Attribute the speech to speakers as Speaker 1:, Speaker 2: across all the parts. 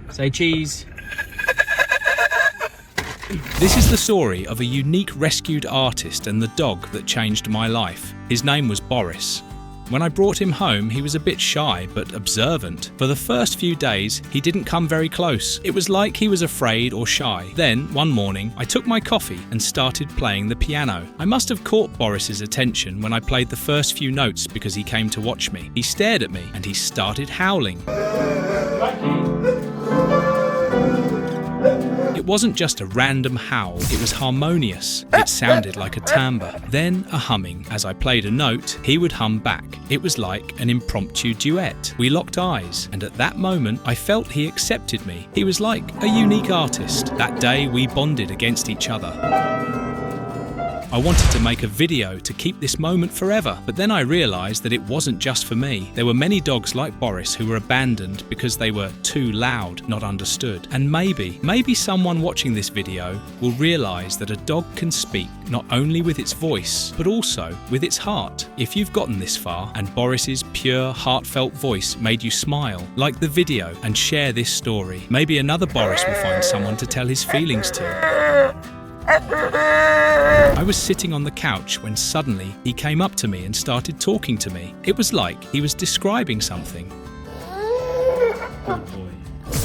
Speaker 1: Say cheese. This is the story of a unique rescued artist and the dog that changed my life. His name was Boris. When I brought him home, he was a bit shy but observant. For the first few days, he didn't come very close. It was like he was afraid or shy. Then, one morning, I took my coffee and started playing the piano. I must have caught Boris's attention when I played the first few notes because he came to watch me. He stared at me and he started howling. It wasn't just a random howl, it was harmonious. It sounded like a timbre, then a humming. As I played a note, he would hum back. It was like an impromptu duet. We locked eyes, and at that moment, I felt he accepted me. He was like a unique artist. That day, we bonded against each other. I wanted to make a video to keep this moment forever, but then I realised that it wasn't just for me. There were many dogs like Boris who were abandoned because they were too loud, not understood. And maybe someone watching this video will realise that a dog can speak not only with its voice, but also with its heart. If you've gotten this far and Boris's pure, heartfelt voice made you smile, like the video and share this story. Maybe another Boris will find someone to tell his feelings to. I was sitting on the couch when suddenly he came up to me and started talking to me. It was like he was describing something. Good boy.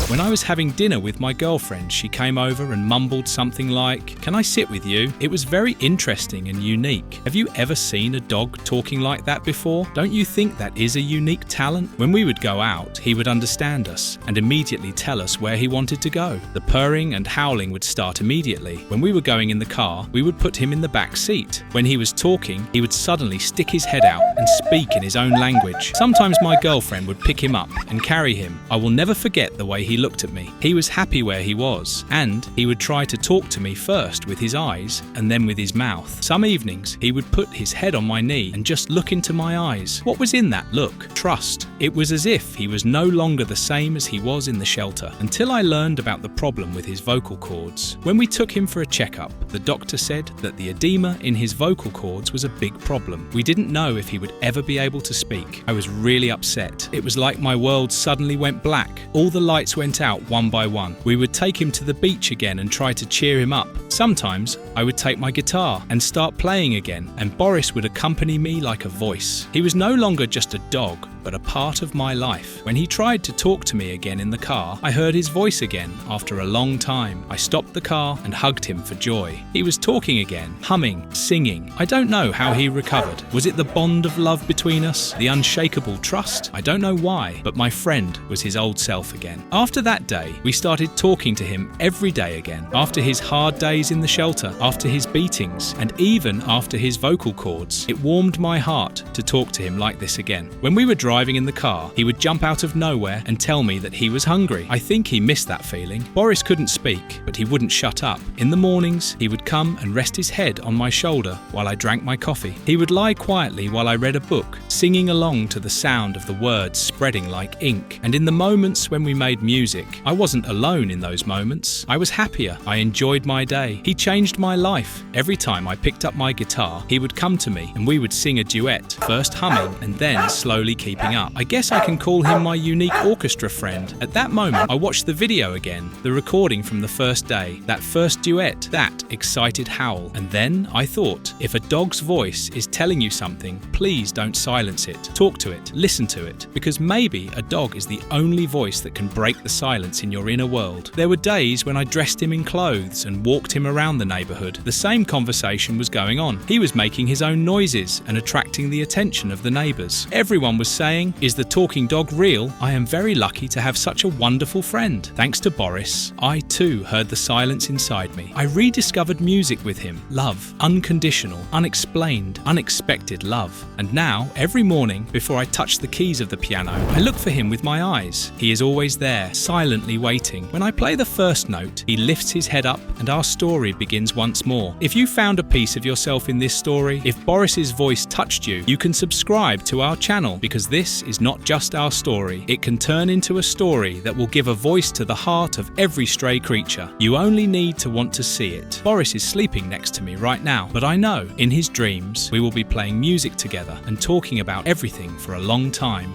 Speaker 1: When I was having dinner with my girlfriend, she came over and mumbled something like, "Can I sit with you?" It was very interesting and unique. Have you ever seen a dog talking like that before? Don't you think that is a unique talent? When we would go out, he would understand us and immediately tell us where he wanted to go. The purring and howling would start immediately. When we were going in the car, we would put him in the back seat. When he was talking, he would suddenly stick his head out and speak in his own language. Sometimes my girlfriend would pick him up and carry him. I will never forget the way he looked at me. He was happy where he was, and he would try to talk to me first with his eyes and then with his mouth. Some evenings, he would put his head on my knee and just look into my eyes. What was in that look? Trust. It was as if he was no longer the same as he was in the shelter, until I learned about the problem with his vocal cords. When we took him for a checkup, the doctor said that the edema in his vocal cords was a big problem. We didn't know if he would ever be able to speak. I was really upset. It was like my world suddenly went black. All the lights went out one by one. We would take him to the beach again and try to cheer him up. Sometimes I would take my guitar and start playing again, and Boris would accompany me like a voice. He was no longer just a dog, but a part of my life. When he tried to talk to me again in the car, I heard his voice again after a long time. I stopped the car and hugged him for joy. He was talking again, humming, singing. I don't know how he recovered. Was it the bond of love between us? The unshakable trust? I don't know why, but my friend was his old self again. After that day, we started talking to him every day again. After his hard days in the shelter, after his beatings, and even after his vocal cords, it warmed my heart to talk to him like this again. When we were driving in the car, he would jump out of nowhere and tell me that he was hungry. I think he missed that feeling. Boris couldn't speak, but he wouldn't shut up. In the mornings, he would come and rest his head on my shoulder while I drank my coffee. He would lie quietly while I read a book, singing along to the sound of the words spreading like ink. And in the moments when we made music, I wasn't alone in those moments. I was happier. I enjoyed my day. He changed my life. Every time I picked up my guitar, he would come to me and we would sing a duet, first humming and then slowly keeping up. I guess I can call him my unique orchestra friend. At that moment, I watched the video again, the recording from the first day, that first duet, that excited howl. And then I thought, if a dog's voice is telling you something, please don't silence it. Talk to it, listen to it, because maybe a dog is the only voice that can break the silence in your inner world. There were days when I dressed him in clothes and walked him around the neighbourhood. The same conversation was going on. He was making his own noises and attracting the attention of the neighbours. Everyone was saying, "Is the talking dog real? I am very lucky to have such a wonderful friend." Thanks to Boris, I too heard the silence inside me. I rediscovered music with him. Love. Unconditional, unexplained, unexpected love. And now, every morning, before I touch the keys of the piano, I look for him with my eyes. He is always there, silently waiting. When I play the first note, he lifts his head up and our story begins once more. If you found a piece of yourself in this story, if Boris's voice touched you, you can subscribe to our channel, because this is not just our story. It can turn into a story that will give a voice to the heart of every stray creature. You only need to want to see it. Boris is sleeping next to me right now, but I know in his dreams we will be playing music together and talking about everything for a long time.